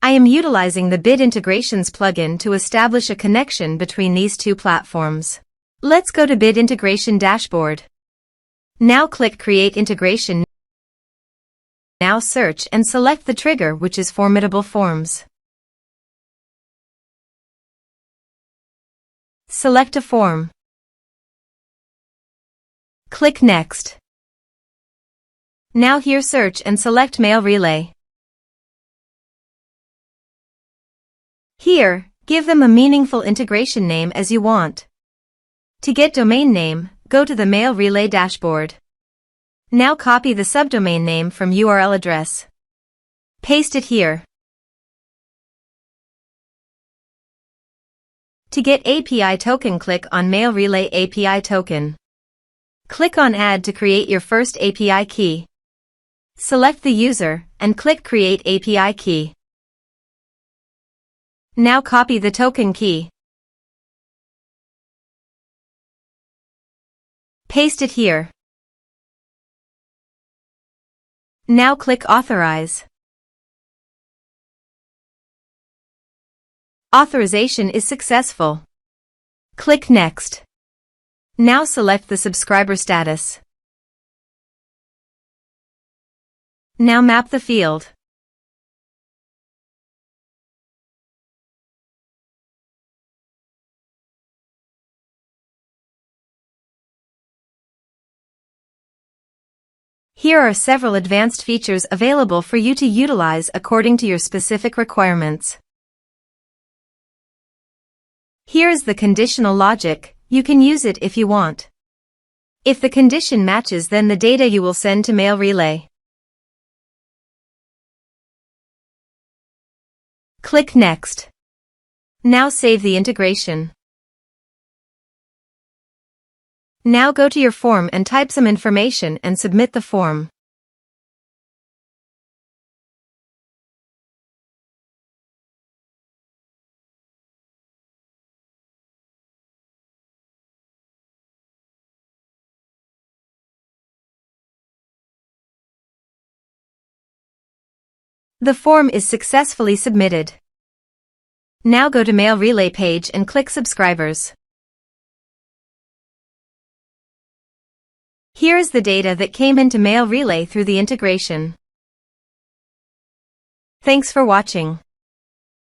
I am utilizing the Bid Integrations plugin to establish a connection between these two platforms. Let's go to Bid Integration Dashboard. Now click Create Integration. Now search and select the trigger, which is Formidable Forms. Select a form. Click Next. Now here search and select Mailrelay. Here, give them a meaningful integration name as you want. To get domain name, go to the Mailrelay dashboard. Now copy the subdomain name from URL address. Paste it here. To get API token, click on Mailrelay API token. Click on Add to create your first API key. Select the user and click Create API key. Now copy the token key. Paste it here. Now click Authorize. Authorization is successful. Click Next. Now select the subscriber status. Now map the field. Here are several advanced features available for you to utilize according to your specific requirements. Here is the conditional logic. You can use it if you want. If the condition matches, then the data you will send to Mailrelay. Click Next. Now save the integration. Now go to your form and type some information and submit the form. The form is successfully submitted. Now go to Mailrelay page and click Subscribers. Here is the data that came into Mailrelay through the integration. Thanks for watching.